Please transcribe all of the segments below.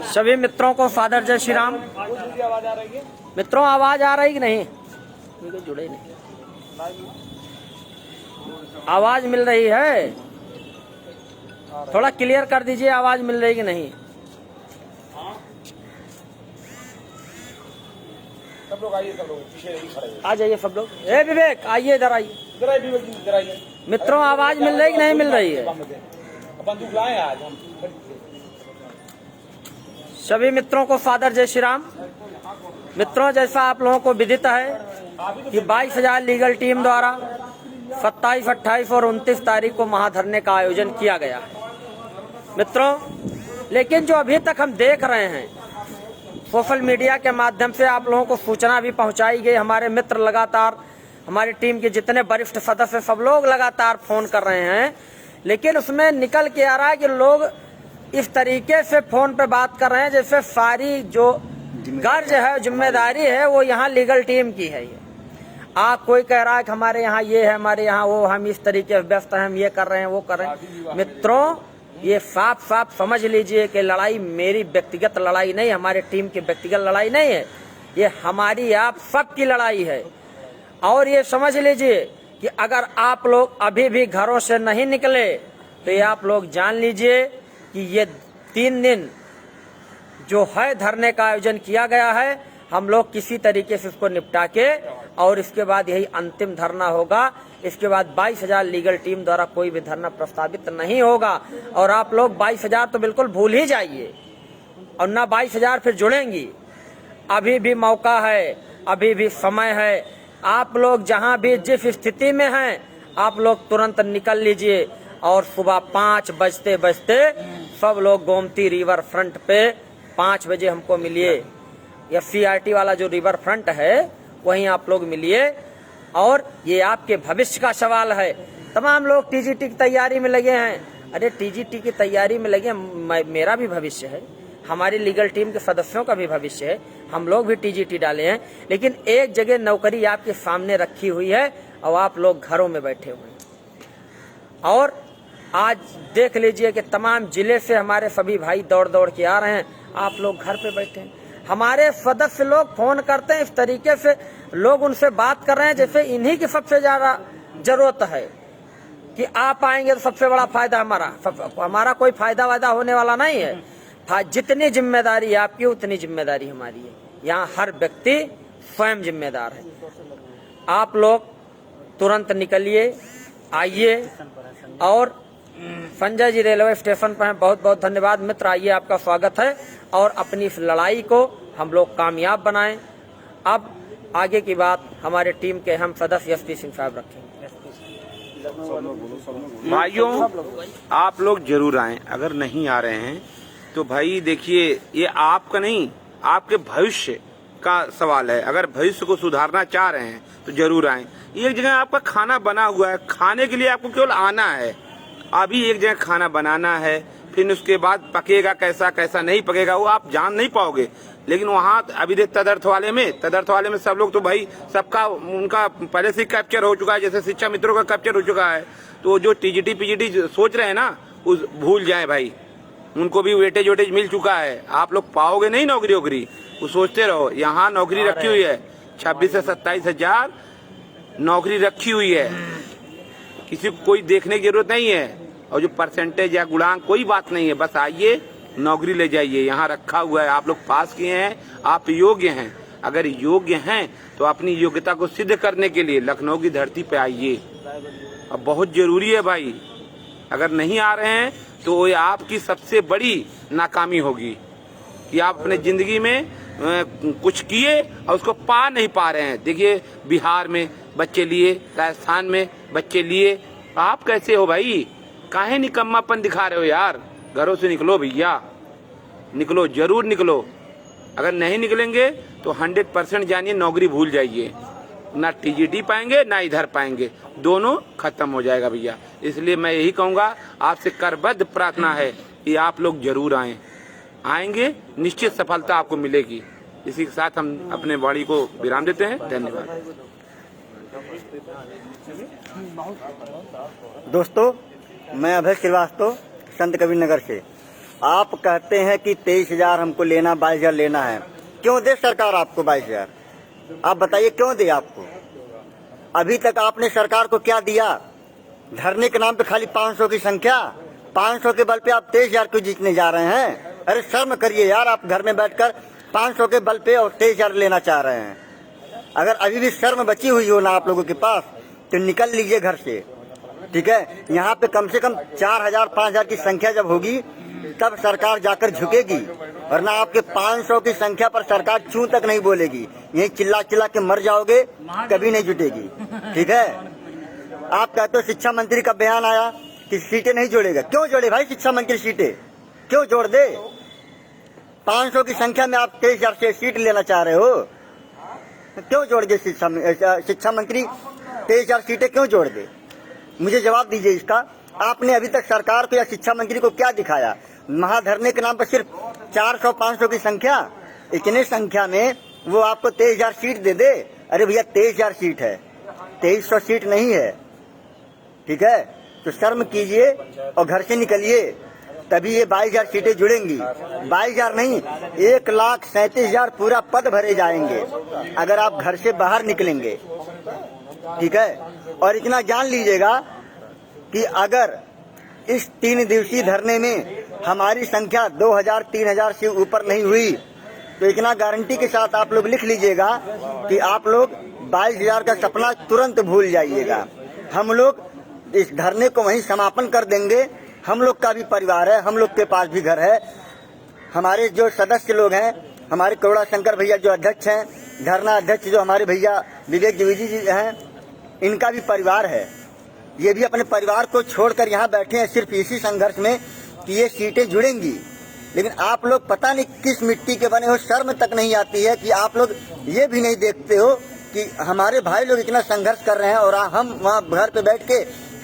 सभी मित्रों को फादर जय श्री राम। मित्रों आवाज आ रही कि नहीं? जुड़े नहीं, आवाज मिल रही है? थोड़ा क्लियर कर दीजिए, आवाज मिल रही कि नहीं? सब लोग आइए, सब लोग पीछे नहीं खड़े आ जाइए सब लोग। ए विवेक आइए, इधर आइए। मित्रों आवाज मिल रही कि नहीं मिल रही है? बंदूक लाए आज हम। सभी मित्रों को फादर जय श्री राम। मित्रों जैसा आप लोगों को विदित है कि 22,000 लीगल टीम द्वारा 27, 28 और 29 तारीख को महाधरने का आयोजन किया गया है। मित्रों लेकिन जो अभी तक हम देख रहे हैं सोशल मीडिया के माध्यम से आप लोगों को सूचना भी पहुंचाई गई, हमारे मित्र लगातार, हमारी टीम के जितने वरिष्ठ सदस्य सब लोग लगातार फोन कर रहे हैं, लेकिन उसमें निकल के आ रहा है कि लोग इस तरीके से फोन पे बात कर रहे हैं जैसे सारी जो गर्ज है, जिम्मेदारी है, वो यहाँ लीगल टीम की है। ये कोई कह रहा है कि हमारे यहाँ ये है, हमारे यहाँ वो, हम इस तरीके से व्यस्त हैं, हम ये कर रहे हैं, वो कर रहे हैं। मित्रों ये साफ साफ समझ लीजिए कि लड़ाई मेरी व्यक्तिगत लड़ाई नहीं, हमारे टीम की व्यक्तिगत लड़ाई नहीं है, ये हमारी आप सबकी लड़ाई है। और ये समझ लीजिए कि अगर आप लोग अभी भी घरों से नहीं निकले तो ये आप लोग जान लीजिए कि ये 3 दिन जो है धरने का आयोजन किया गया है, हम लोग किसी तरीके से इसको निपटा के और इसके बाद यही अंतिम धरना होगा। इसके बाद 22,000 लीगल टीम द्वारा कोई भी धरना प्रस्तावित नहीं होगा। और आप लोग 22,000 तो बिल्कुल भूल ही जाइए और ना 22,000 फिर जुड़ेंगी। अभी भी मौका है, अभी भी समय है। आप लोग जहां भी जिस स्थिति में हैं आप लोग तुरंत निकल लीजिए और सुबह 5 बजते बजते सब लोग गोमती रिवर फ्रंट पे 5 बजे हमको मिलिए। FCRT वाला जो रिवर फ्रंट है वहीं आप लोग मिलिए। और ये आपके भविष्य का सवाल है। तमाम लोग TGT की तैयारी में लगे हैं। अरे TGT की तैयारी में लगे, मेरा भी भविष्य है, हमारी लीगल टीम के सदस्यों का भी भविष्य है, हम लोग भी TGT डाले हैं। लेकिन एक जगह नौकरी आपके सामने रखी हुई है और आप लोग घरों में बैठे हुए हैं। और आज देख लीजिए कि तमाम जिले से हमारे सभी भाई दौड़ दौड़ के आ रहे हैं, आप लोग घर पे बैठे हैं। हमारे सदस्य लोग फोन करते हैं, इस तरीके से लोग उनसे बात कर रहे हैं जैसे इन्हीं की सबसे ज्यादा जरूरत है कि आप आएंगे तो सबसे बड़ा फायदा हमारा कोई फायदा वायदा होने वाला नहीं है। जितनी जिम्मेदारी आपकी उतनी जिम्मेदारी हमारी है। यहाँ हर व्यक्ति स्वयं जिम्मेदार है। आप लोग तुरंत निकलिए, आइए। और संजय जी रेलवे स्टेशन पर हैं, बहुत बहुत धन्यवाद मित्र, आइए आपका स्वागत है। और अपनी इस लड़ाई को हम लोग कामयाब बनाएं। अब आगे की बात हमारे टीम के अहम सदस्य SP सिंह साहब रखेंगे। भाइयों आप लोग जरूर आएं, अगर नहीं आ रहे हैं तो भाई देखिए ये आपका नहीं, आपके भविष्य का सवाल है। अगर भविष्य को सुधारना चाह रहे हैं तो जरूर आएं। एक जगह आपका खाना बना हुआ है, खाने के लिए आपको केवल आना है। अभी एक जगह खाना बनाना है, फिर उसके बाद पकेगा कैसा कैसा नहीं पकेगा वो आप जान नहीं पाओगे। लेकिन वहाँ अभी देख तदर्थ वाले में सब लोग तो भाई सबका उनका पहले से कैप्चर हो चुका है, जैसे शिक्षा मित्रों का कैप्चर हो चुका है। तो जो TGT PGT सोच रहे हैं ना उस भूल जाए भाई, उनको भी वेटेज वेटेज मिल चुका है। आप लोग पाओगे नहीं नौकरी वोकरी, वो सोचते रहो। यहाँ नौकरी रखी हुई है, 26 से 27 हजार नौकरी रखी हुई है, किसी को कोई देखने की जरूरत नहीं है। और जो परसेंटेज या गुणांक कोई बात नहीं है, बस आइए नौकरी ले जाइए। यहाँ रखा हुआ है, आप लोग पास किए हैं, आप योग्य हैं। अगर योग्य हैं तो अपनी योग्यता को सिद्ध करने के लिए लखनऊ की धरती पे आइए। अब बहुत जरूरी है भाई, अगर नहीं आ रहे हैं तो ये आपकी सबसे बड़ी नाकामी होगी कि आप अपने जिंदगी में कुछ किए और उसको पा नहीं पा रहे हैं। देखिए बिहार में बच्चे लिए, राजस्थान में बच्चे लिए, आप कैसे हो भाई? काहे निकम्मापन दिखा रहे हो यार? घरों से निकलो भैया, निकलो, जरूर निकलो। अगर नहीं निकलेंगे तो 100% जानिए नौकरी भूल जाइए, ना TGT पाएंगे ना इधर पाएंगे, दोनों खत्म हो जाएगा भैया। इसलिए मैं यही कहूँगा, आपसे करबद्ध प्रार्थना है कि आप लोग जरूर आएं, आएंगे निश्चित सफलता आपको मिलेगी। इसी के साथ हम अपने वाणी को विराम देते हैं। धन्यवाद। दोस्तों मैं अभय श्रीवास्तव संत कबीर नगर से, आप कहते हैं कि 23,000 हमको लेना, 22,000 लेना है। क्यों दे सरकार आपको 22,000? आप बताइए क्यों दे आपको? अभी तक आपने सरकार को क्या दिया? धरने के नाम पे खाली 500 की संख्या, 500 के बल पे आप 23,000 को जीतने जा रहे हैं। अरे शर्म करिए यार, आप घर में बैठकर 500 के बल पे और 23,000 लेना चाह रहे हैं। अगर अभी भी शर्म बची हुई हो ना आप लोगों के पास तो निकल लीजिए घर से, ठीक है। यहाँ पे कम से कम 4,000 5,000 की संख्या जब होगी तब सरकार जाकर झुकेगी, वरना आपके 500 की संख्या पर सरकार चूं तक नहीं बोलेगी। यही चिल्ला चिल्ला के मर जाओगे, कभी नहीं जुटेगी, ठीक है। आप कहते हो शिक्षा मंत्री का बयान आया कि सीटें नहीं जोड़ेगा। क्यों जोड़े भाई शिक्षा मंत्री सीटें? क्यों जोड़ दे? 500 की संख्या में आप 23,000 से सीट लेना चाह रहे हो, क्यों जोड़ दे शिक्षा मंत्री 23,000 सीटें क्यों जोड़ दे? मुझे जवाब दीजिए इसका। आपने अभी तक सरकार को या शिक्षा मंत्री को क्या दिखाया? महाधरने के नाम पर सिर्फ 400-500 की संख्या, इतने संख्या में वो आपको 23,000 सीट दे दे। अरे भैया 23,000 सीट है, 2300 सीट नहीं है, ठीक है। तो शर्म कीजिए और घर से निकलिए, तभी ये 22,000 सीटें जुड़ेंगी। 22,000 नहीं, 1,37,000 पूरा पद भरे जाएंगे अगर आप घर से बाहर निकलेंगे, ठीक है। और इतना जान लीजिएगा कि अगर इस 3 दिवसीय धरने में हमारी संख्या 2,000-3,000 से ऊपर नहीं हुई तो इतना गारंटी के साथ आप लोग लिख लीजिएगा कि आप लोग 22,000 का सपना तुरंत भूल जाइएगा। हम लोग इस धरने को वहीं समापन कर देंगे। हम लोग का भी परिवार है, हम लोग के पास भी घर है। हमारे जो सदस्य लोग हैं, हमारे करुणा शंकर भैया जो अध्यक्ष हैं, धरना अध्यक्ष जो हमारे भैया विवेक द्विवेदी जी हैं, इनका भी परिवार है। ये भी अपने परिवार को छोड़कर यहाँ बैठे हैं सिर्फ इसी संघर्ष में कि ये सीटें जुड़ेंगी। लेकिन आप लोग पता नहीं किस मिट्टी के बने हो, शर्म तक नहीं आती है कि आप लोग ये भी नहीं देखते हो कि हमारे भाई लोग इतना संघर्ष कर रहे हैं और हम वहाँ घर पे बैठ के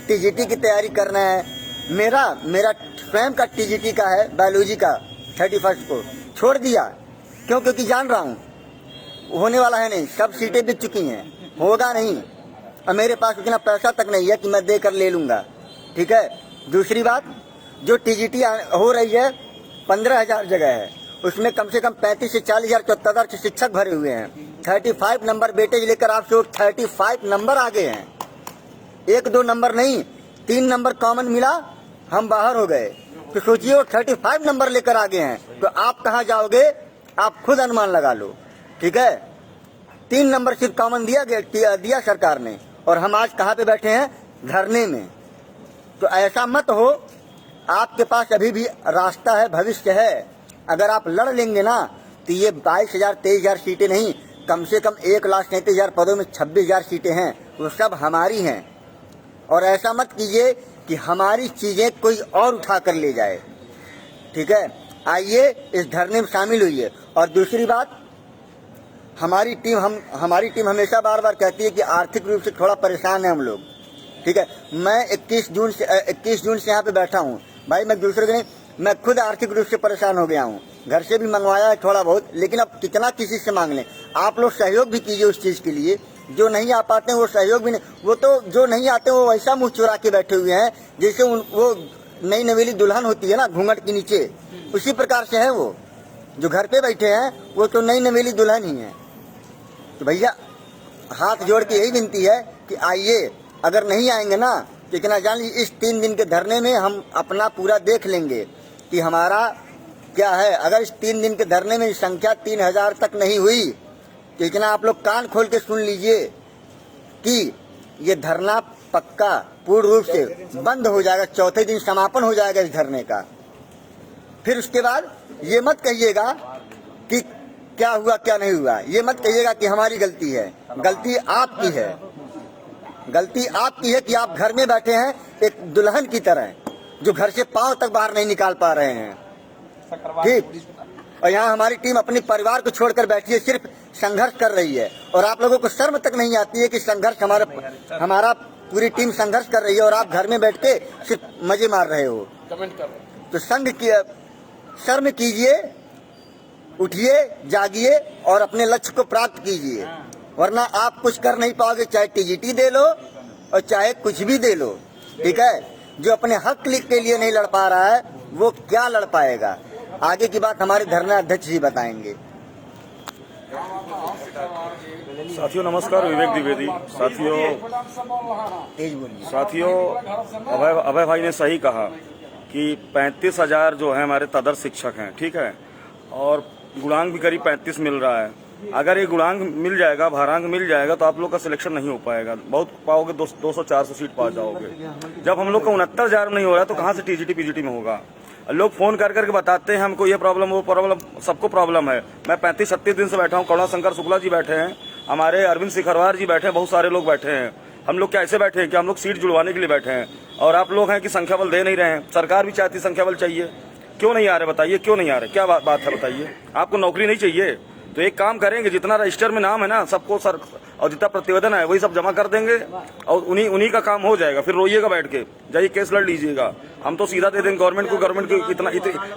टीजीटी की तैयारी कर रहे हैं। मेरा स्वयं का टीजीटी का है, बायोलॉजी का, 31 को छोड़ दिया। क्यों? क्योंकि जान रहा हूँ होने वाला है नहीं, सब सीटें बिक चुकी हैं, होगा नहीं। और मेरे पास उतना पैसा तक नहीं है कि मैं देकर ले लूँगा, ठीक है। दूसरी बात, जो टीजीटी हो रही है 15,000 जगह है, उसमें कम से कम 35 से 40,000 74,000 के शिक्षक भरे हुए हैं। 35 नंबर बेटे लेकर आप लोग 35 नंबर आगे हैं, 1-2 नंबर नहीं, 3 नंबर कॉमन मिला, हम बाहर हो गए। तो सोचिए वो 35 नंबर लेकर आगे हैं, तो आप कहाँ जाओगे? आप खुद अनुमान लगा लो, ठीक है। 3 नंबर सिर्फ कॉमन दिया सरकार ने, और हम आज कहाँ पे बैठे हैं? धरने में। तो ऐसा मत हो, आपके पास अभी भी रास्ता है, भविष्य है। अगर आप लड़ लेंगे ना तो ये 22,000 23,000 सीटें नहीं, कम से कम 1,37,000 पदों में 26,000 सीटें हैं, वो सब हमारी हैं। और ऐसा मत कीजिए कि हमारी चीजें कोई और उठा कर ले जाए, ठीक है। आइए इस धरने में शामिल होइए। और दूसरी बात, हमारी टीम हमेशा बार बार कहती है कि आर्थिक रूप से थोड़ा परेशान है हम लोग, ठीक है। मैं 21 जून से यहाँ पे बैठा हूँ भाई, मैं दूसरे दिन मैं खुद आर्थिक रूप से परेशान हो गया हूँ। घर से भी मंगवाया है थोड़ा बहुत, लेकिन अब कितना किसी से मांग लें। आप लोग सहयोग भी कीजिए उस चीज़ के लिए। जो नहीं आ पाते हैं वो सहयोग भी नहीं, वो तो जो नहीं आते वो वैसा मुँह चुरा के बैठे हुए हैं जैसे वो नई नवेली दुल्हन होती है ना घूंघट के नीचे, उसी प्रकार से है वो। जो घर पे बैठे हैं वो तो नई नवेली दुल्हन ही है। तो भैया हाथ जोड़ के यही विनती है कि आइए, अगर नहीं आएंगे ना तो इतना जान लीजिए इस 3 दिन के धरने में हम अपना पूरा देख लेंगे कि हमारा क्या है। अगर इस 3 दिन के धरने में संख्या 3,000 तक नहीं हुई तो इतना आप लोग कान खोल के सुन लीजिए कि ये धरना पक्का पूर्ण रूप से बंद हो जाएगा। चौथे दिन समापन हो जाएगा इस धरने का। फिर उसके बाद ये मत कहिएगा कि क्या हुआ क्या नहीं हुआ, ये मत कहिएगा कि हमारी गलती है। गलती आपकी है, गलती आपकी है कि आप घर में बैठे हैं एक दुल्हन की तरह जो घर से पांव तक बाहर नहीं निकाल पा रहे हैं, ठीक। और यहाँ हमारी टीम अपने परिवार को छोड़कर बैठी है, सिर्फ संघर्ष कर रही है। और आप लोगों को शर्म तक नहीं आती है कि संघर्ष हमारा पूरी टीम संघर्ष कर रही है और आप घर में बैठ के सिर्फ मजे मार रहे हो। तो शर्म कीजिए, उठिए, जागिए और अपने लक्ष्य को प्राप्त कीजिए, वरना आप कुछ कर नहीं पाओगे। चाहे टीजीटी दे लो और चाहे कुछ भी दे लो, ठीक है। जो अपने हक के लिए नहीं लड़ पा रहा है वो क्या लड़ पाएगा? आगे की बात हमारे धरना अध्यक्ष जी बताएंगे। साथियों नमस्कार, विवेक द्विवेदी। साथियों अभय भाई ने सही कहा कि 35,000 जो है हमारे तदर्थ शिक्षक हैं, ठीक है, और गुणांक भी करीब 35 मिल रहा है। अगर ये गुणांक मिल जाएगा, भारांक मिल जाएगा तो आप लोग का सिलेक्शन नहीं हो पाएगा, बहुत पाओगे 200-400 सीट पा जाओगे। जब हम लोग का 69,000 नहीं हो रहा तो कहाँ से टीजीटी पीजीटी में होगा? लोग फोन कर करके बताते हैं हमको ये प्रॉब्लम वो प्रॉब्लम, सबको प्रॉब्लम है। मैं 35-36 दिन से बैठा हूँ, करुणाशंकर शुक्ला जी बैठे हैं, हमारे अरविंद शिखरवार जी बैठे हैं, बहुत सारे लोग बैठे हैं। हम लोग क्या ऐसे बैठे हैं कि हम लोग सीट जुड़वाने के लिए बैठे हैं और आप लोग हैं कि संख्या बल दे नहीं रहे हैं। सरकार भी चाहती संख्या बल चाहिए, क्यों नहीं आ रहे बताइए, क्यों नहीं आ रहे? क्या बात है बताइए? आपको नौकरी नहीं चाहिए तो एक काम करेंगे, जितना रजिस्टर में नाम है ना सबको सर और जितना प्रतिवेदन है वही सब जमा कर देंगे और उन्हीं का काम हो जाएगा। फिर रोइएगा बैठ के, जाइए केस लड़ लीजिएगा। हम तो सीधा दे देंगे गवर्नमेंट को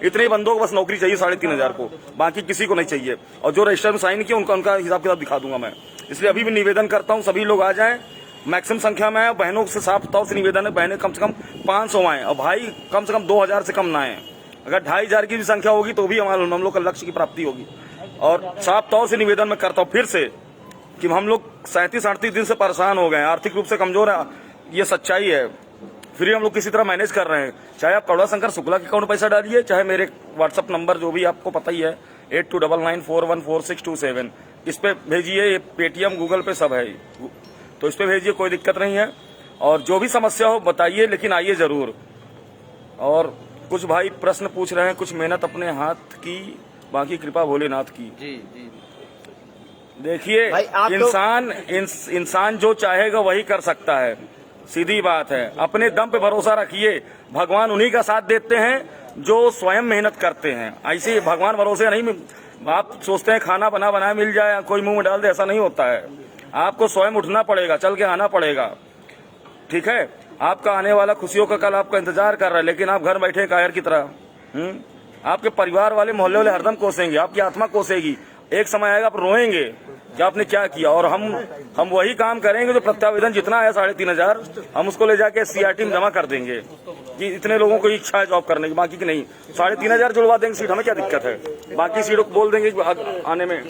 इतने बंदों को बस नौकरी चाहिए 3,500 को, बाकी किसी को नहीं चाहिए। और जो रजिस्टर में साइन किया उनका हिसाब किताब दिखा दूंगा मैं। इसलिए अभी भी निवेदन करता हूँ सभी लोग आ जाएं, मैक्सिमम संख्या में है। बहनों से साफ तौर से निवेदन है, बहनें कम से कम 500 आए और भाई कम से कम 2,000 से कम ना आए। अगर 2,500 की भी संख्या होगी तो भी हम लोग का लक्ष्य की प्राप्ति होगी। और साफ तौर से निवेदन मैं करता हूँ फिर से कि हम लोग 37-38 दिन से परेशान हो गए हैं, आर्थिक रूप से कमजोर है, ये सच्चाई है। फिर हम लोग किसी तरह मैनेज कर रहे हैं। चाहे आप करुणाशंकर शुक्ला के अकाउंट पैसा डालिए, चाहे मेरे व्हाट्सअप नंबर जो भी आपको पता ही है 8299414627, इस पे भेजिए। ये पेटीएम गूगल पे सब है, तो इस पे भेजिए, कोई दिक्कत नहीं है। और जो भी समस्या हो बताइए, लेकिन आइए जरूर। और कुछ भाई प्रश्न पूछ रहे हैं, कुछ मेहनत अपने हाथ की, बाकी कृपा भोलेनाथ की। जी जी देखिए इंसान जो चाहेगा वही कर सकता है, सीधी बात है। अपने दम पे भरोसा रखिए, भगवान उन्हीं का साथ देते हैं जो स्वयं मेहनत करते हैं। ऐसे भगवान भरोसे नहीं, आप सोचते हैं खाना बना मिल जाए, कोई मुंह में डाल दे, ऐसा नहीं होता है। आपको स्वयं उठना पड़ेगा, चल के आना पड़ेगा, ठीक है। आपका आने वाला खुशियों का कल आपका इंतजार कर रहा है, लेकिन आप घर बैठे कायर की तरह। आपके परिवार वाले मोहल्ले वाले हरदम कोसेंगे, आपकी आत्मा कोसेगी। एक समय आएगा आप रोएंगे कि आपने क्या किया। और हम वही काम करेंगे जो प्रत्यावेदन जितना है 3,500 हम उसको ले जाके सीआरटी में जमा कर देंगे कि इतने लोगों को इच्छा है जॉब करने की, बाकी की नहीं। 3,500 जुड़वा देंगे सीट, हमें क्या दिक्कत है? बाकी सीटों को बोल देंगे आने में।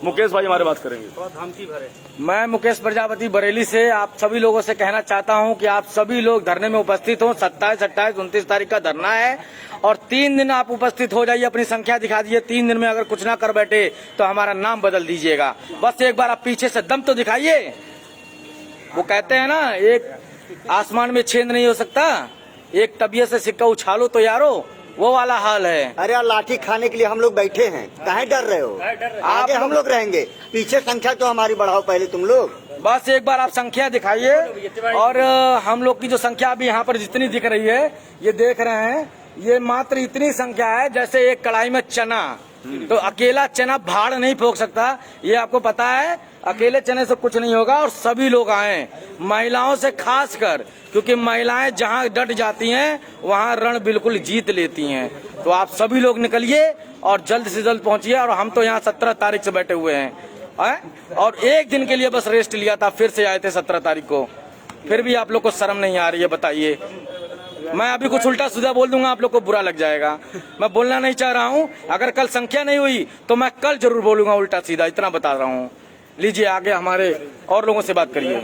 मुकेश भाई हमारे बात करेंगे। मैं मुकेश प्रजापति बरेली से आप सभी लोगों से कहना चाहता हूं कि आप सभी लोग धरने में उपस्थित हों। 27, 28, 29 तारीख का धरना है और 3 दिन आप उपस्थित हो जाइए, अपनी संख्या दिखा दीजिए। 3 दिन में अगर कुछ ना कर बैठे तो हमारा नाम बदल दीजिएगा। बस एक बार आप पीछे से दम तो दिखाइए। वो कहते हैं ना, एक आसमान में छेद नहीं हो सकता, एक तबियत से सिक्का उछालो तो यारो, वो वाला हाल है। अरे यार, लाठी खाने के लिए हम लोग बैठे हैं, काहे डर रहे हो? आगे हम लोग रहेंगे, पीछे संख्या तो हमारी बढ़ाओ पहले तुम लोग। बस एक बार आप संख्या दिखाइए। और हम लोग की जो संख्या अभी यहाँ पर जितनी दिख रही है, ये देख रहे हैं, ये मात्र इतनी संख्या है जैसे एक कढ़ाई में चना। तो अकेला चना भाड़ नहीं फोक सकता, ये आपको पता है। अकेले चने से कुछ नहीं होगा और सभी लोग आए, महिलाओं से खास कर, क्योंकि महिलाएं जहां डट जाती हैं वहां रण बिल्कुल जीत लेती हैं। तो आप सभी लोग निकलिए और जल्द से जल्द पहुंचिए। और हम तो यहाँ 17 तारीख से बैठे हुए हैं और एक दिन के लिए बस रेस्ट लिया था, फिर से आए थे 17 तारीख को। फिर भी आप लोग को शर्म नहीं आ रही है, बताइए। मैं अभी कुछ उल्टा सीधा बोल दूंगा, आप लोग को बुरा लग जाएगा। मैं बोलना नहीं चाह रहा हूं, अगर कल संख्या नहीं हुई तो मैं कल जरूर बोलूंगा उल्टा सीधा, इतना बता रहा हूं। लीजिए आगे हमारे और लोगों से बात करिए।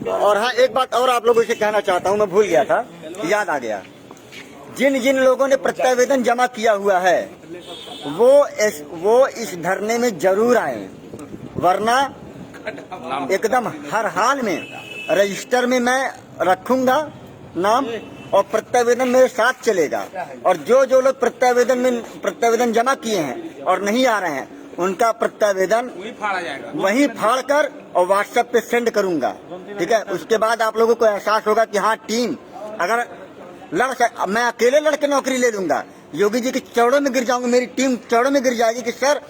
और हाँ, एक बात और आप लोगों से कहना चाहता हूं, मैं भूल गया था, याद आ गया। जिन जिन लोगों ने प्रत्यावेदन जमा किया हुआ है वो इस धरने में जरूर आए, वरना एकदम हर हाल में रजिस्टर में मैं रखूंगा नाम और प्रत्यावेदन मेरे साथ चलेगा। और जो लोग प्रत्यावेदन जमा किए हैं और नहीं आ रहे हैं, उनका प्रत्यावेदन वहीं फाड़ कर और व्हाट्सएप पे सेंड करूंगा, ठीक है। उसके बाद आप लोगों को एहसास होगा कि हाँ, टीम अगर मैं अकेले लड़के नौकरी ले लूंगा, योगी जी के चौड़ों में गिर जाऊंगा, मेरी टीम चौड़ों में गिर जाएगी कि सर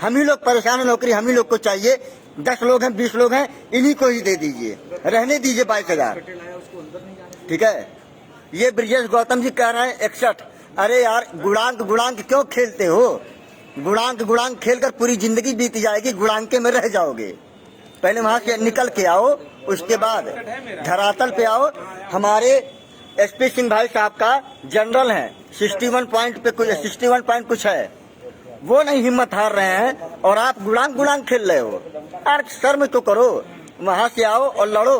हम ही लोग परेशान है, नौकरी हम ही लोग को चाहिए, 10 लोग हैं 20 लोग हैं, इन्हीं को ही दे दीजिए, रहने दीजिए 22,000, ठीक है। ये ब्रिजेश गौतम जी कह रहे हैं 61। अरे यार, गुणांक क्यों खेलते हो? गुणांक खेलकर पूरी जिंदगी बीत जाएगी, गुणांके में रह जाओगे। पहले वहां से निकल के आओ उसके बाद धरातल पे आओ। हमारे एसपी सिंह भाई साहब का जनरल है, 61 पॉइंट पे कुछ 61 पॉइंट कुछ है, वो नहीं हिम्मत हार रहे हैं और आप गुलांग खेल रहे हो। यार शर्म तो करो, वहां से आओ और लड़ो,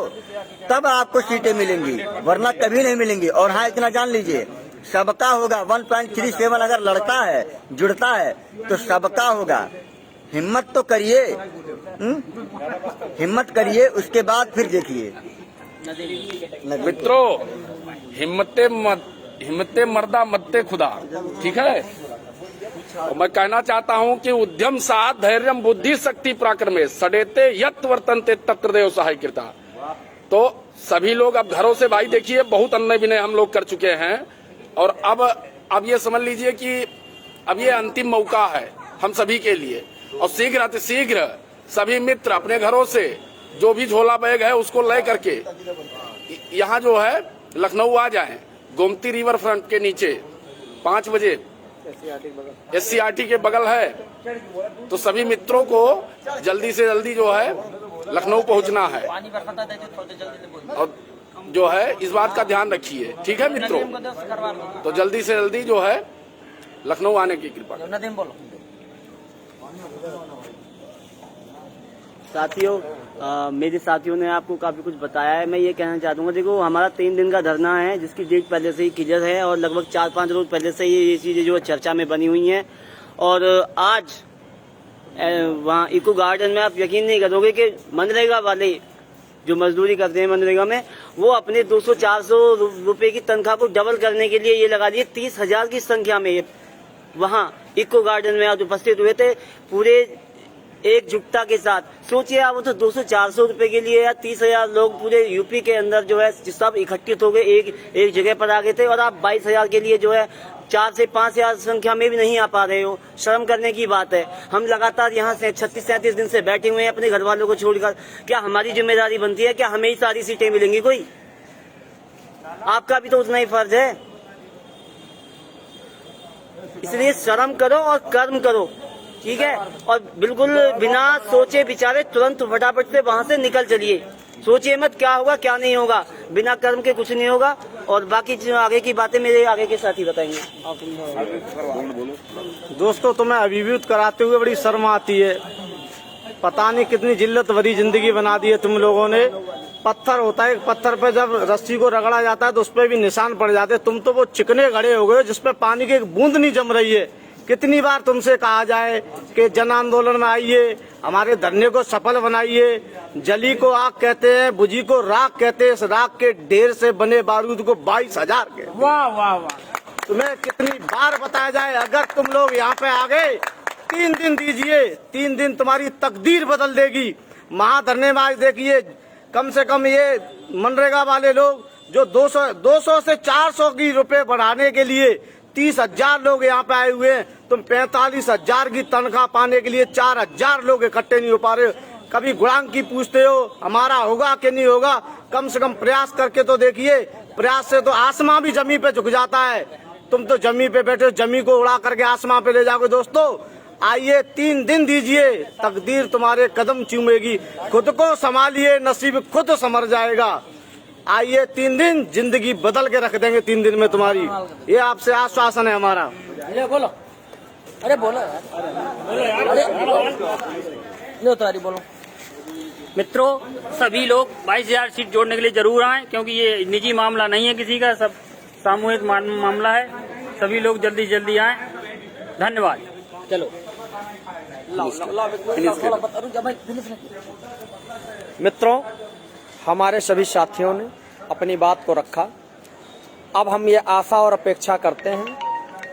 तब आपको सीटें मिलेंगी, वरना कभी नहीं मिलेंगी। और हाँ, इतना जान लीजिए, सबका होगा। 1.37 अगर लड़ता है, जुड़ता है, तो सबका होगा। हिम्मत तो करिए, हिम्मत करिए, उसके बाद फिर देखिए। मित्रों, हिम्मते मर्दा मत्ते खुदा, ठीक है। और मैं कहना चाहता हूं कि उद्यम साध धैर्यम बुद्धि शक्ति पराक्रमे सडेते यत वर्तनते तक्रदेव सहायकृता। तो सभी लोग अब घरों से, भाई देखिए, बहुत अन्य विनय हम लोग कर चुके हैं और अब ये समझ लीजिए कि अब ये अंतिम मौका है हम सभी के लिए। और शीघ्र सभी मित्र अपने घरों से जो भी झोला बैग है उसको ले करके यहाँ जो है लखनऊ आ जाएं, गोमती रिवर फ्रंट के नीचे 5 बजे SCRT के बगल है। तो सभी मित्रों को जल्दी से जल्दी जो है लखनऊ पहुंचना है और जो है इस बात का ध्यान रखिए, ठीक है मित्रों। तो जल्दी से जल्दी जो है लखनऊ आने की कृपा करें। साथियों, मेरे साथियों ने आपको काफी कुछ बताया है। मैं ये कहना चाहता हूँ, देखो हमारा 3 दिन का धरना है, जिसकी डेट पहले से ही क्लियर है और लगभग 4-5 रोज पहले से ये चीजें जो चर्चा में बनी हुई हैं। और आज वहाँ इको गार्डन में आप यकीन नहीं करोगे कि मनरेगा वाले जो मजदूरी करते हैं मनरेगा में, वो अपने 200-400 रुपए की तनख्वाह को डबल करने के लिए ये लगा लिए 30,000 की संख्या में वहाँ इको गार्डन में आज उपस्थित हुए थे पूरे एकजुटता के साथ। सोचिए आप, वो तो 200-400 रुपए के लिए या 30,000 लोग पूरे यूपी के अंदर जो है सब इकट्ठित हो गए, एक जगह पर आ गए थे। और आप 22,000 के लिए जो है 4 से 5,000 संख्या में भी नहीं आ पा रहे हो, शर्म करने की बात है। हम लगातार यहाँ से 36-37 दिन से बैठे हुए हैं अपने घर वालों को छोड़कर। क्या हमारी जिम्मेदारी बनती है, क्या हमें ही सारी सीटें मिलेंगी? कोई आपका भी तो उतना ही फर्ज है। इसलिए शर्म करो और कर्म करो, ठीक है। और बिल्कुल बिना सोचे विचारे तुरंत फटाफट से वहाँ से निकल चलिए। सोचिए मत क्या होगा क्या नहीं होगा, बिना कर्म के कुछ नहीं होगा। और बाकी जो आगे की बातें मेरे आगे के साथी बताएंगे। दोस्तों, तुम्हें अभिभूत कराते हुए बड़ी शर्म आती है। पता नहीं कितनी जिल्लत भरी जिंदगी बना दी है तुम लोगों ने। पत्थर होता है, पत्थर पे जब रस्सी को रगड़ा जाता है तो उस पर भी निशान पड़ जाते हैं। तुम तो वो चिकने घड़े हो गए जिसपे पानी की एक बूंद नहीं जम रही है। कितनी बार तुमसे कहा जाए कि जन आंदोलन में आइए, हमारे धरने को सफल बनाइए। जली को आग कहते हैं, बुझी को राख कहते हैं। इस राख के ढेर से बने बारूद को 22,000 के। वाह वाह वाह। तुम्हें कितनी बार बताया जाए, अगर तुम लोग यहाँ पे आ गए 3 दिन दीजिए, 3 दिन तुम्हारी तकदीर बदल देगी। महाधरने में आज देखिए, कम से कम ये मनरेगा वाले लोग जो 200 से 400 की रुपए बढ़ाने के लिए 30,000 लोग यहाँ पे आए हुए हैं। तुम 45,000 की तनख्वाह पाने के लिए 4,000 लोग इकट्ठे नहीं हो पा रहे हो। कभी गुलाम की पूछते हो हमारा होगा कि नहीं होगा? कम से कम प्रयास करके तो देखिए। प्रयास से तो आसमां भी जमीन पे झुक जाता है। तुम तो जमीन पे बैठे हो, जमीन को उड़ा करके आसमां पे ले जाओगे। दोस्तों आइए, 3 दिन दीजिए, तकदीर तुम्हारे कदम चूमेगी। खुद को संभालिए, नसीब खुद संवर जाएगा। आइए, 3 दिन जिंदगी बदल के रख देंगे। 3 दिन में तुम्हारी, ये आपसे आश्वासन है हमारा। बोलो, अरे बोलो यार, बोलो। मित्रों, सभी लोग 22,000 सीट जोड़ने के लिए जरूर आए, क्योंकि ये निजी मामला नहीं है किसी का, सब सामूहिक मामला है। सभी लोग जल्दी जल्दी आए। धन्यवाद। चलो मित्रों, हमारे सभी साथियों ने अपनी बात को रखा। अब हम ये आशा और अपेक्षा करते हैं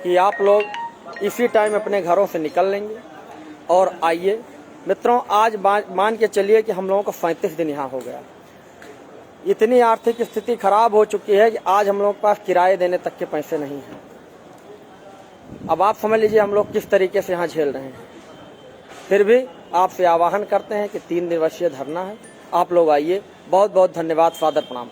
कि आप लोग इसी टाइम अपने घरों से निकल लेंगे और आइए। मित्रों, आज मान के चलिए कि हम लोगों को 35 दिन यहाँ हो गया। इतनी आर्थिक स्थिति खराब हो चुकी है कि आज हम लोगों के पास किराए देने तक के पैसे नहीं हैं। अब आप समझ लीजिए हम लोग किस तरीके से यहाँ झेल रहे हैं। फिर भी आपसे आह्वान करते हैं कि 3 दिवसीय धरना है, आप लोग आइए। बहुत बहुत धन्यवाद। सादर प्रणाम।